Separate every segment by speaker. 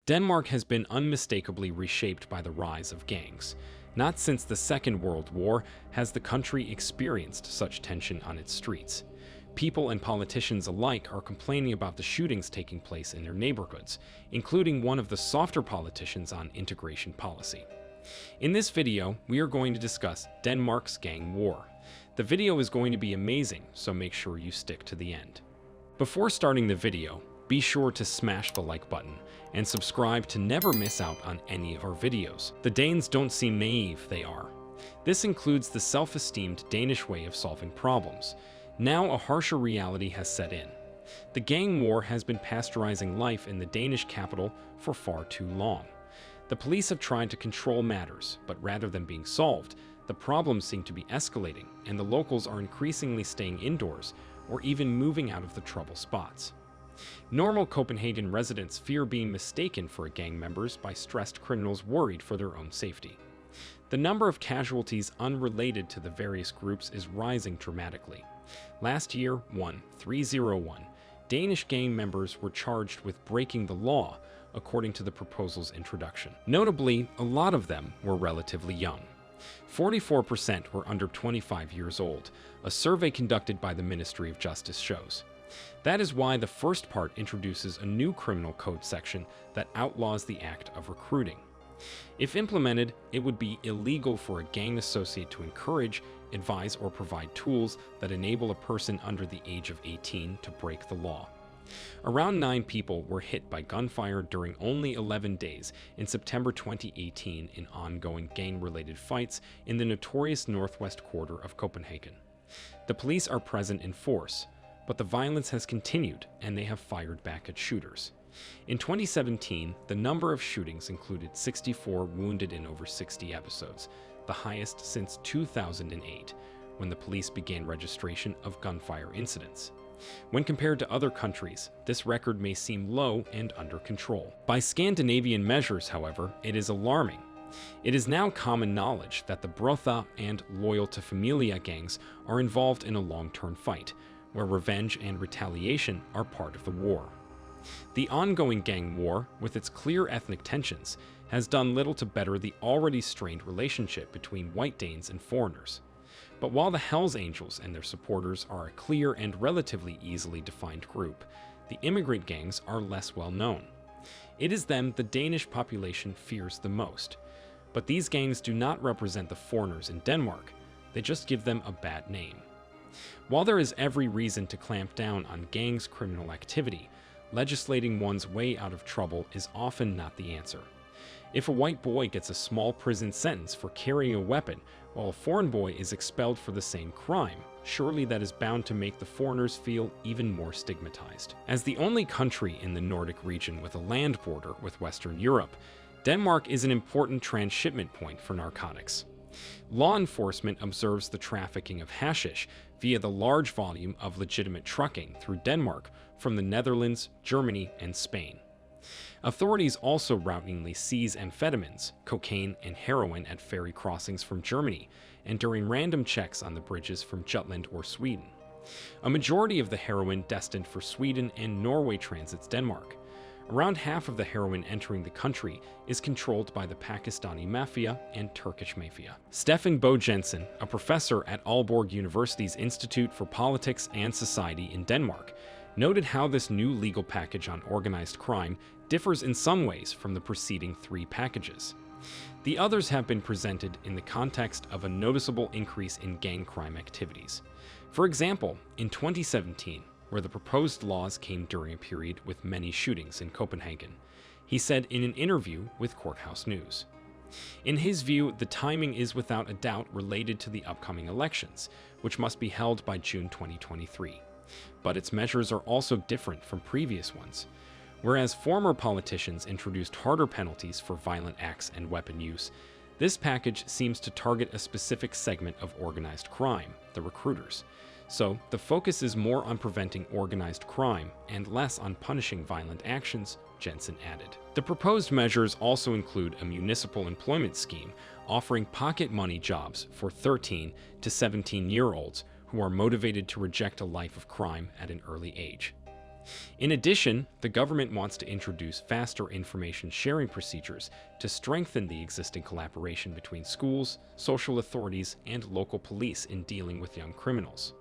Speaker 1: Denmark has been unmistakably reshaped by the rise of gangs. Not since the Second World War has the country experienced such tension on its streets. People and politicians alike are complaining about the shootings taking place in their neighborhoods, including one of the softer politicians on integration policy. In this video, we are going to discuss Denmark's gang war. The video is going to be amazing, so make sure you stick to the end. Before starting the video, be sure to smash the like button and subscribe to never miss out on any of our videos. The Danes don't seem naive, they are. This includes the self-esteemed Danish way of solving problems. Now a harsher reality has set in. The gang war has been pasteurizing life in the Danish capital for far too long. The police have tried to control matters, but rather than being solved, the problems seem to be escalating, and the locals are increasingly staying indoors or even moving out of the trouble spots. Normal Copenhagen residents fear being mistaken for gang members by stressed criminals worried for their own safety. The number of casualties unrelated to the various groups is rising dramatically. Last year, 301 Danish gang members were charged with breaking the law, according to the proposal's introduction. Notably, a lot of them were relatively young. 44% were under 25 years old, a survey conducted by the Ministry of Justice shows. That is why the first part introduces a new criminal code section that outlaws the act of recruiting. If implemented, it would be illegal for a gang associate to encourage, advise, or provide tools that enable a person under the age of 18 to break the law. Around 9 people were hit by gunfire during only 11 days in September 2018 in ongoing gang-related fights in the notorious northwest quarter of Copenhagen. The police are present in force, but the violence has continued and they have fired back at shooters. In 2017, the number of shootings included 64 wounded in over 60 episodes, the highest since 2008, when the police began registration of gunfire incidents. When compared to other countries, this record may seem low and under control. By Scandinavian measures, however, it is alarming. It is now common knowledge that the Brotha and Loyal to Familia gangs are involved in a long-term fight, where revenge and retaliation are part of the war. The ongoing gang war, with its clear ethnic tensions, has done little to better the already strained relationship between white Danes and foreigners. But while the Hells Angels and their supporters are a clear and relatively easily defined group, the immigrant gangs are less well known. It is them the Danish population fears the most. But these gangs do not represent the foreigners in Denmark, they just give them a bad name. While there is every reason to clamp down on gangs' criminal activity, legislating one's way out of trouble is often not the answer. If a white boy gets a small prison sentence for carrying a weapon, while a foreign boy is expelled for the same crime, surely that is bound to make the foreigners feel even more stigmatized. As the only country in the Nordic region with a land border with Western Europe, Denmark is an important transshipment point for narcotics. Law enforcement observes the trafficking of hashish via the large volume of legitimate trucking through Denmark from the Netherlands, Germany, and Spain. Authorities also routinely seize amphetamines, cocaine, and heroin at ferry crossings from Germany and during random checks on the bridges from Jutland or Sweden. A majority of the heroin destined for Sweden and Norway transits Denmark. Around half of the heroin entering the country is controlled by the Pakistani mafia and Turkish mafia. Stefan Bo Jensen, a professor at Aalborg University's Institute for Politics and Society in Denmark, noted how this new legal package on organized crime differs in some ways from the preceding 3 packages. The others have been presented in the context of a noticeable increase in gang crime activities. For example, in 2017, where the proposed laws came during a period with many shootings in Copenhagen, he said in an interview with Courthouse News. In his view, the timing is without a doubt related to the upcoming elections, which must be held by June 2023. But its measures are also different from previous ones. Whereas former politicians introduced harder penalties for violent acts and weapon use, this package seems to target a specific segment of organized crime, the recruiters. So, the focus is more on preventing organized crime and less on punishing violent actions, Jensen added. The proposed measures also include a municipal employment scheme offering pocket money jobs for 13 to 17-year-olds who are motivated to reject a life of crime at an early age. In addition, the government wants to introduce faster information sharing procedures to strengthen the existing collaboration between schools, social authorities, and local police in dealing with young criminals.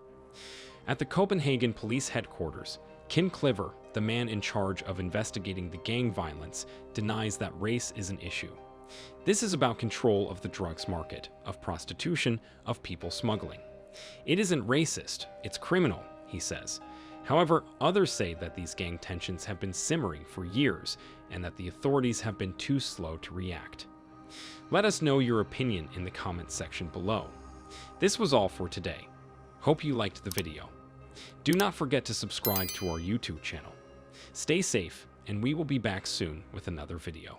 Speaker 1: At the Copenhagen police headquarters, Kim Cliver, the man in charge of investigating the gang violence, denies that race is an issue. This is about control of the drugs market, of prostitution, of people smuggling. It isn't racist, it's criminal, he says. However, others say that these gang tensions have been simmering for years and that the authorities have been too slow to react. Let us know your opinion in the comments section below. This was all for today. Hope you liked the video. Do not forget to subscribe to our YouTube channel. Stay safe, and we will be back soon with another video.